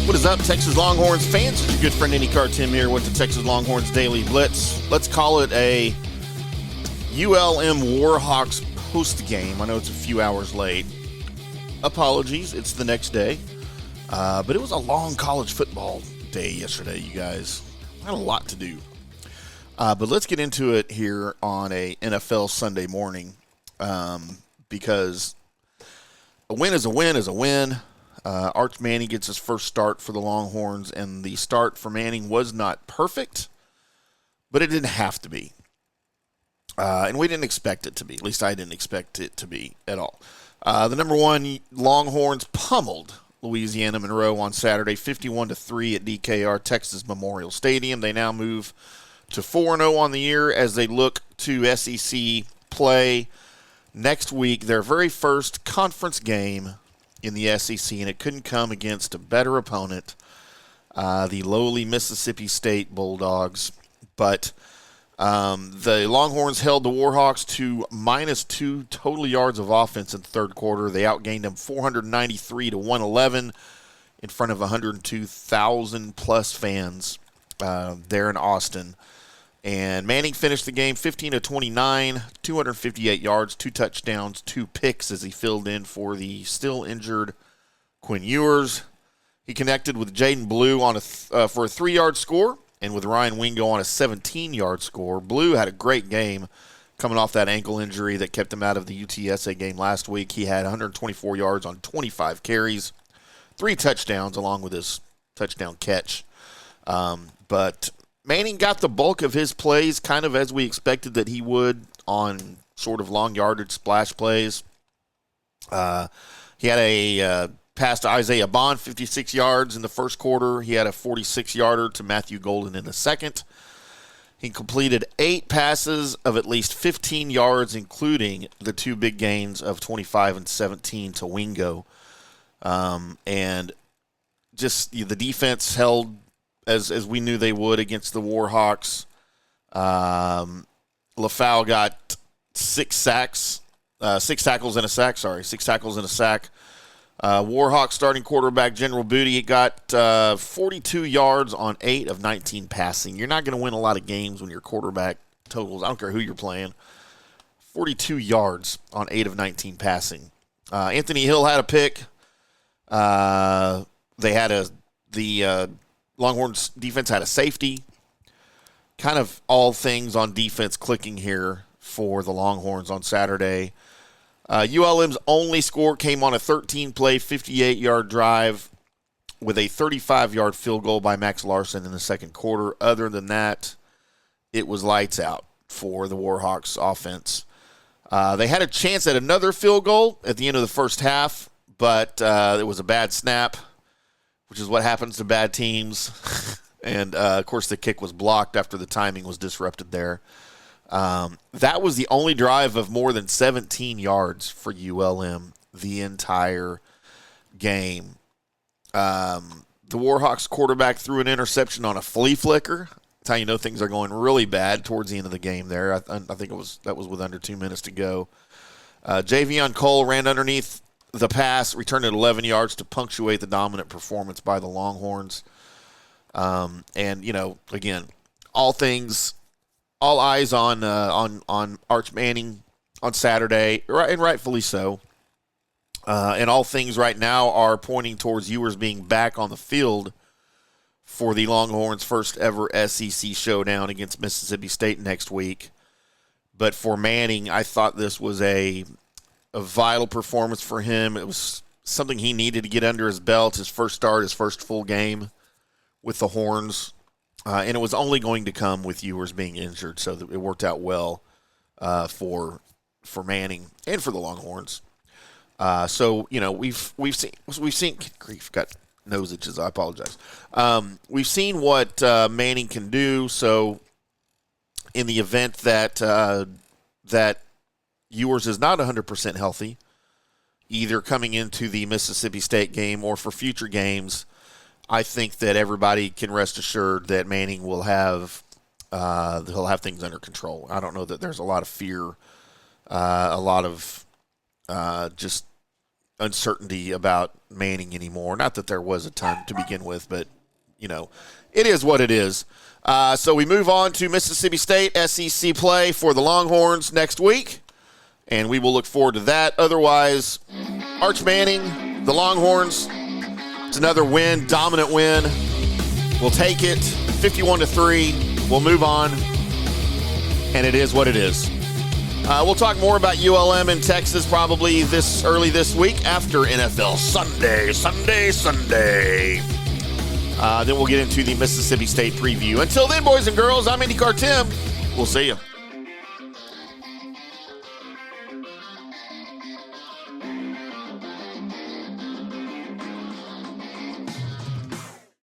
What is up, Texas Longhorns fans? It's your good friend IndyCar Timm here with the Texas Longhorns Daily Blitz. Let's call it a ULM Warhawks post-game. I know it's a few hours late. Apologies, it's the next day. But it was a long college football day yesterday, you guys. I had a lot to do. But let's get into it here on a NFL Sunday morning because a win is a win is a win. Arch Manning gets his first start for the Longhorns, and the start for Manning was not perfect, but it didn't have to be. And we didn't expect it to be. At least I didn't expect it to be at all. The number one Longhorns pummeled Louisiana Monroe on Saturday, 51-3 at DKR Texas Memorial Stadium. They now move to 4-0 on the year as they look to SEC play next week, their very first conference game in the SEC, and it couldn't come against a better opponent, the lowly Mississippi State Bulldogs. But the Longhorns held the Warhawks to -2 total yards of offense in the third quarter. They outgained them 493-111 in front of 102,000-plus fans there in Austin. And Manning finished the game 15-29, 258 yards, 2 touchdowns, 2 picks as he filled in for the still injured Quinn Ewers. He connected with Jaden Blue on for a 3-yard score and with Ryan Wingo on a 17-yard score. Blue had a great game coming off that ankle injury that kept him out of the UTSA game last week. He had 124 yards on 25 carries, 3 touchdowns along with his touchdown catch. But Manning got the bulk of his plays kind of as we expected that he would on sort of long yardage splash plays. He had a pass to Isaiah Bond, 56 yards in the first quarter. He had a 46-yarder to Matthew Golden in the second. He completed 8 passes of at least 15 yards, including the 2 big gains of 25 and 17 to Wingo. And just the defense held as we knew they would against the Warhawks. LaFau got 6 tackles and a sack. Warhawks starting quarterback General Booty got 42 yards on 8 of 19 passing. You're not going to win a lot of games when your quarterback totals, I don't care who you're playing, 42 yards on 8 of 19 passing. Anthony Hill had a pick. The Longhorns defense had a safety. Kind of all things on defense clicking here for the Longhorns on Saturday. ULM's only score came on a 13-play, 58-yard drive with a 35-yard field goal by Max Larson in the second quarter. Other than that, it was lights out for the Warhawks offense. They had a chance at another field goal at the end of the first half, but it was a bad snap, which is what happens to bad teams. And, of course, the kick was blocked after the timing was disrupted there. That was the only drive of more than 17 yards for ULM the entire game. The Warhawks quarterback threw an interception on a flea flicker. That's how you know things are going really bad towards the end of the game there. I think that was with under 2 minutes to go. Javion Cole ran underneath the pass, returned it 11 yards to punctuate the dominant performance by the Longhorns. And, again, all eyes on Arch Manning on Saturday, and rightfully so. And all things right now are pointing towards Ewers being back on the field for the Longhorns' first ever SEC showdown against Mississippi State next week. But for Manning, I thought this was a vital performance for him. It was something he needed to get under his belt, his first start, his first full game with the Horns. And it was only going to come with Ewers being injured, so it worked out well for Manning and for the Longhorns. We've seen grief, got nose itches. I apologize. We've seen what Manning can do. So in the event that Ewers is not 100% healthy, either coming into the Mississippi State game or for future games, I think that everybody can rest assured that Manning will have he'll have things under control. I don't know that there's a lot of fear, a lot of uncertainty about Manning anymore. Not that there was a ton to begin with, but, it is what it is. So we move on to Mississippi State SEC play for the Longhorns next week, and we will look forward to that. Otherwise, Arch Manning, the Longhorns, it's another win, dominant win. We'll take it, 51-3. We'll move on, and it is what it is. We'll talk more about ULM in Texas probably early this week after NFL Sunday. Then we'll get into the Mississippi State preview. Until then, boys and girls, I'm IndyCar Tim. We'll see you.